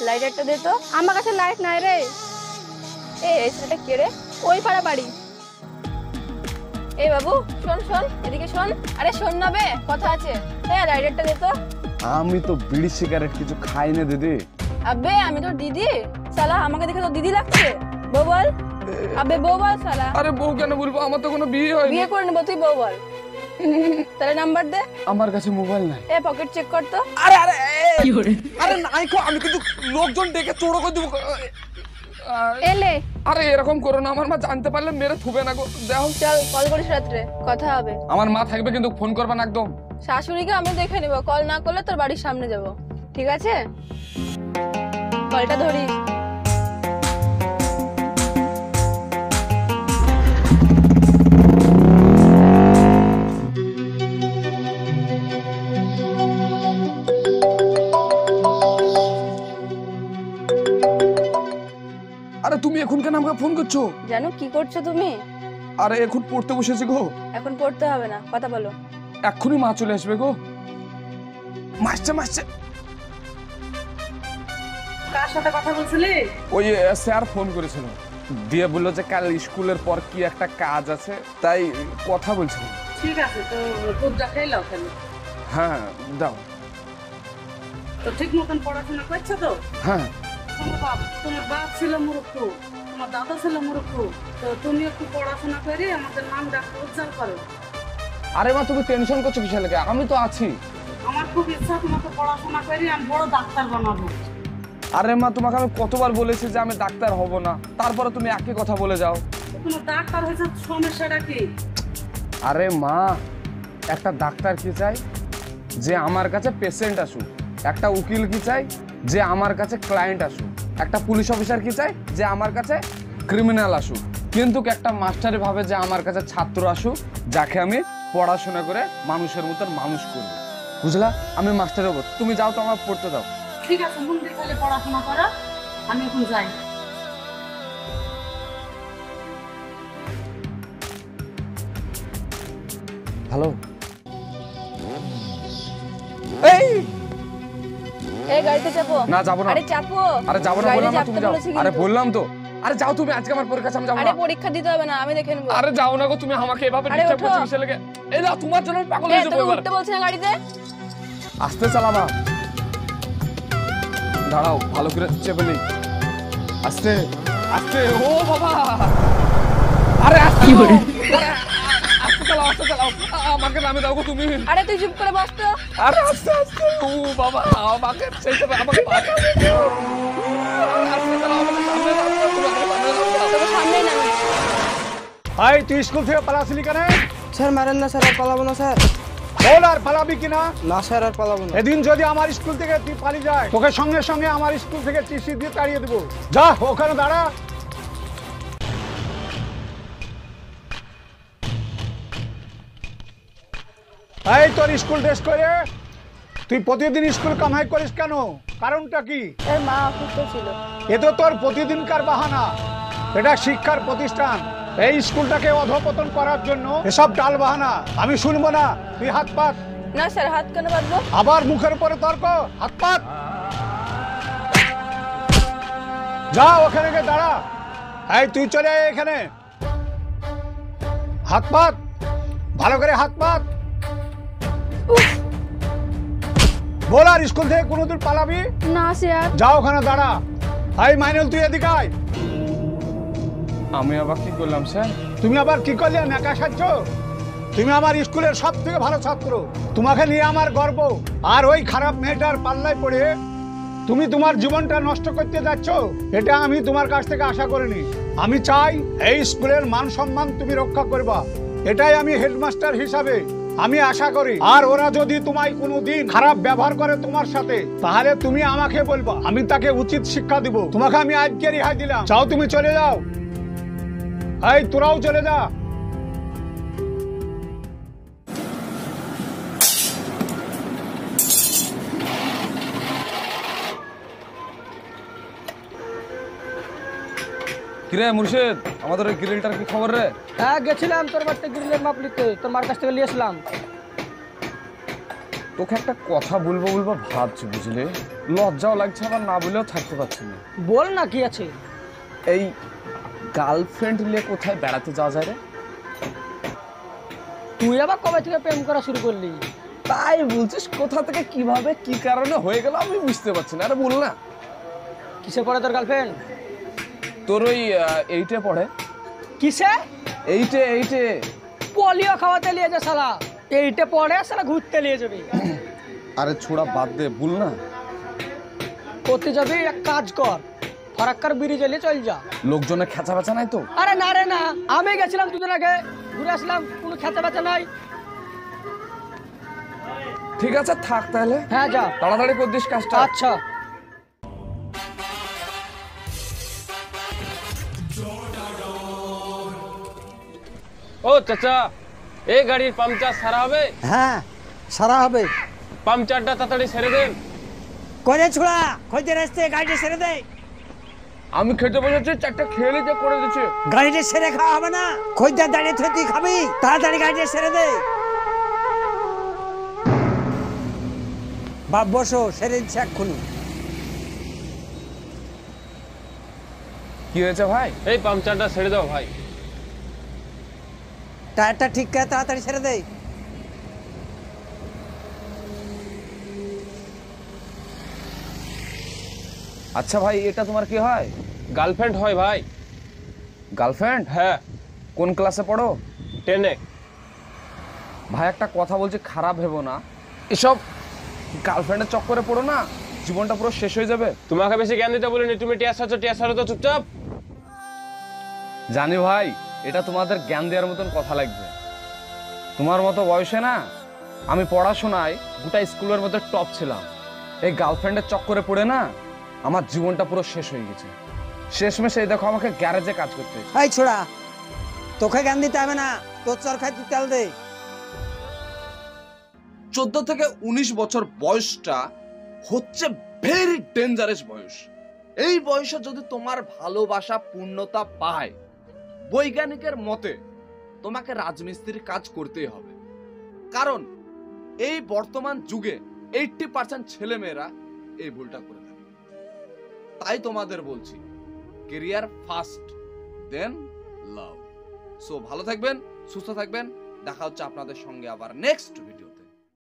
লাইটারটা দে তো। আমার কাছে লাইট নাই রে। এই ছেলেটা কে রে? ওই পাড়া বাড়ি। এই বাবু শোন শোন, এদিকে শোন। আরে শোন না বে, কথা আছে। হ্যাঁ লাইটারটা দে তো। আমি তো বিড়ি সিগারেট কিছু খাই না দিদি। আবে আমি তোর দিদি? শালা আমাকে দেখে তো দিদি লাগছে। বউ বল। আবে বউ বল শালা। আরে বউ কেন বলবো, আমার তো কোনো বিয়ে হয়নি। বিয়ে করে নেবো, তুই বউ বল। তাহলে নাম্বার দে। আমার কাছে মোবাইল নাই। এ পকেট চেক কর তো। আরে আরে কি করে? আরে নাই কো, আমি কিন্তু লোকজন ডেকে চোর করে দেব। এলে আরে এরকম করো না, আমার মা জানতে পারলে মেরে থুবে না গো। দেখো চল কল করিস রাত্রে, কথা হবে। আমার মা থাকবে কিন্তু ফোন করবে না একদম। শাশুড়িকে আমি দেখে নিব, কল না করলে তোর বাড়ির সামনে যাব, ঠিক আছে? কলটা ধরিস। আরে তুমি এখন কেন আমাকে ফোন করছো? জানো কি করছো তুমি? আরে এখন পড়তে বসেছি গো। এখন পড়তে হবে না, কথা বলো। এক্ষুনি মা চলে আসবে গো। মাসছে মাসছে। কার সাথে কথা বলছিলি? ওই স্যার ফোন করেছিল, দিয়ে বললো যে কাল স্কুলের পর কি একটা কাজ আছে, তাই কথা বলছিলাম। ঠিক আছে, তো দুধটা খেয়ে কেন? হ্যাঁ দাও। তো ঠিক মতন পড়াশোনা করছো তো? হ্যাঁ। তোমার বাপ ছিল মূর্খ, তোমার দাদা ছিল মূর্খ, তো তুমি একটু পড়াশোনা করে আমাদের নামটা উজ্জ্বল করো। আরে মা তুমি টেনশন করছো কিসের লাগে, আমি তো আছি। আমার খুব ইচ্ছা তোমাকে পড়াশোনা করে আমি বড় ডাক্তার বানাবো। আরে মা তোমাকে আমি কতবার বলেছি যে আমি ডাক্তার হব না, তারপরে তুমি একই কথা বলে যাও। তোমার ডাক্তার হয়েছে, সমস্যাটা কি? আরে মা একটা ডাক্তার কি চাই? যে আমার কাছে পেশেন্ট আসুক। একটা উকিল কি চাই? যে আমার কাছে ক্লায়েন্ট আসুক। একটা পুলিশ অফিসার কি চাই? যে আমার কাছে ক্রিমিনাল আসুক। কিন্তু একটা মাস্টারে ভাবে যে আমার কাছে ছাত্র আসুক, যাকে আমি পড়াশোনা করে মানুষের মতন মানুষ করব। বুঝলা? আমি মাস্টার হবো। তুমি যাও তো, আমার পড়তে দাও। ঠিক আছে, মন দিয়ে তাহলে পড়াশোনা করো, আমি এখন যাই। হ্যালো। এই এই গাড়িতে চাপো। না যাবো না। আরে চাপো। আরে যাবো না বললাম না, তুমি যাও। আরে বললাম তো। আরে যাও তুমি, আজকে আমার পরীক্ষা আছে, আমি যাবো না। আরে পরীক্ষা দিতে হবে না, আমি দেখে নেব। আরে যাও না গো, তুমি আমাকে এভাবে ডিস্টার্ব করছো কিসের লাগে? এই না তোমার জন্য আমি পাগল হয়ে যাবো এবার। উঠতে বলছ না গাড়িতে? আস্তে চালাবা। দাঁড়াও, ভালো করে চেপে নেই। আস্তে আস্তে। ও বাবা, আরে আস্তে করে। আস্তে চালাও, আস্তে চালাও। আমাকে নামে দাও গো তুমি। আরে তুই চুপ করে বস তো। আরে আস্তে আস্তে। ও বাবা, আমাকে সেই সময় আমাকে বাঁচাবে কেউ। আস্তে চালাও, আমাকে সামনে দাও। তুমি আমাকে সামনে দাও। তোকে সামনেই নামি। ভাই তুই স্কুল থেকে পালাছিলি কেন? স্যার মারেন না স্যার, আর পালাবো না স্যার। বল আর পালাবি কিনা? না স্যার, আর পালাবো না। এদিন যদি আমার স্কুল থেকে তুই পালিয়ে যায়, তোকে সঙ্গে সঙ্গে আমার স্কুল থেকে টিসি দিয়ে তাড়িয়ে দেবো। যা ওখানে দাঁড়া। এই তোর স্কুল ড্রেস করে তুই প্রতিদিন স্কুল কামাই করিস কেন? কারণটা কি? এর মা অসুস্থ ছিল। এ তো তোর প্রতিদিনকার বাহানা। এটা শিক্ষার প্রতিষ্ঠান, এই স্কুলটাকে অধপতন করার জন্য এসব ডাল বাহানা আমি শুনবো না। তুই হাত পাত। না স্যার, হাত কেন বাঁধবো? আবার মুখের উপরে তর্ক। হাত পাত। যা ওখানে গিয়ে দাঁড়া। এই তুই চলে আয় এখানে। হাত পাত, ভালো করে হাত পাত। বল আর স্কুল থেকে কোনোদিন পালাবি না স্যার। যা ওখানে দাঁড়া। এই মাইনুল তুই এদিকে আয়। আমি আবার কি করলাম স্যার? তুমি আবার কি করলে? নাকা সাজছ? তুমি আমার স্কুলের সব থেকে ভালো ছাত্র, তোমাকে নিয়ে আমার গর্ব। আর ওই খারাপ মেয়েটার পাল্লায় পড়ে তুমি তোমার জীবনটা নষ্ট করতে যাচ্ছ, এটা আমি তোমার কাছ থেকে আশা করিনি। আমি চাই এই স্কুলের মান সম্মান তুমি রক্ষা করবা, এটাই আমি হেডমাস্টার হিসাবে আমি আশা করি। আর ওরা যদি তোমায় কোনোদিন খারাপ ব্যবহার করে তোমার সাথে, তাহলে তুমি আমাকে বলবা, আমি তাকে উচিত শিক্ষা দিব। তোমাকে আমি আজকে রেহাই দিলাম, চাও তুমি চলে যাও। এই তোরাও চলে যা। কিরে মুর্শিদ, আমাদের ওই গ্রিলটার কি খবর রে? হ্যাঁ গেছিলাম তোর বাড়িতে গ্রিলের মাপ নিতে, তোর মার কাছ থেকে নিয়ে আসলাম। তোকে একটা কথা বলবো বলবো ভাবছি, বুঝলে? লজ্জাও লাগছে, আবার না বলেও থাকতে পারছি না। বল না, কি আছে? এই গার্লফ্রেন্ড নিয়ে কোথায় বেড়াতে যাওয়া যায় রে? তুই আবার কবে থেকে প্রেম করা শুরু করলি? তাই বলছিস, কোথা থেকে কিভাবে কি কারণে হয়ে গেল আমি বুঝতে পারছি না। আরে বল না। কিসে পড়ে তোর গার্লফ্রেন্ড? তোর ওই 8-এ পড়ে। কিসে? 8-এ। পোলিও খাওয়াতে নিয়ে যা শালা। এইটা পড়ে শালা ঘুরতে নিয়ে যাবি। আরে ছোড়া বাদ দে, বল না। করতে যাবি, এক কাজ কর, ফারাক্কার ব্রিজ এলে চল যা। লোকজনের খেচা বেচা নাই তো? আরে না রে না, আমি গেছিলাম দুদিন আগে, ঘুরে আসলাম, কোনো খেতে বেচা নাই। ঠিক আছে থাক তাহলে। হ্যাঁ যা, তাড়াতাড়ি করে দিস কাজটা। আচ্ছা। ও চাচা, এই গাড়ির পাংচার সারা হবে? হ্যাঁ সারা হবে। পাংচারটা তাড়াতাড়ি সেরে দেন। করে ছোড়া খোঁজে আসতে গাড়িটা সেরে দে। আমি খেতে বসেছি, চারটা খেয়ে নিতে করে দিচ্ছে। গাড়িটা সেরে খাওয়া হবে না, খোঁজদার দাঁড়িয়ে থেকে তুই খাবি, তাড়াতাড়ি গাড়িটা সেরে দে। বাপ বসো, সেরে দিচ্ছে এক্ষুনি। কি হয়েছে ভাই? এই পাংচারটা ছেড়ে দাও ভাই। টায়ারটা ঠিক করে তাড়াতাড়ি সেরে দে। আচ্ছা ভাই, এটা তোমার কি হয়? গার্লফ্রেন্ড হয় ভাই। গার্লফ্রেন্ড? হ্যাঁ, কোন ক্লাসে পড়ো? 10-এ। ভাই একটা কথা বলছি, খারাপ ভেবো না। এসব গার্লফ্রেন্ডের চক্করে পড়ো না, জীবনটা পুরো শেষ হয়ে যাবে। তোমাকে বেশি জ্ঞান দিতে বলিনি, তুমি টিয়ার সারছো, টিয়ার সারো তো চুপচাপ। জানি ভাই, এটা তোমাদের জ্ঞান দেওয়ার মতন কথা লাগবে। তোমার মতো বয়সে না আমি পড়াশোনায় গোটা স্কুলের মধ্যে টপ ছিলাম। এই গার্লফ্রেন্ডের চক্করে পড়ে না আমার জীবনটা পুরো শেষ হয়ে গেছে। শেষমেশ এই দেখো আমাকে গ্যারেজে কাজ করতে হয়েছে। এই ছোড়া, তোকে জ্ঞান দিতে হবে না, তোর চরখায় তুই তেল দে। 14 থেকে 19 বছর বয়সটা হচ্ছে ভেরি ডেঞ্জারাস বয়স। এই বয়সে যদি তোমার ভালোবাসা পূর্ণতা পায়, বৈজ্ঞানিকের মতে তোমাকে রাজমিস্ত্রির কাজ করতেই হবে। কারণ এই বর্তমান যুগে 80% ছেলেমেয়েরা এই ভুলটা করে থাকে। তাই তোমাদের বলছি, ক্যারিয়ার ফার্স্ট, দেন লাভ। সো ভালো থাকবেন, সুস্থ থাকবেন। দেখা হচ্ছে আপনাদের সঙ্গে আবার নেক্সট ভিডিও।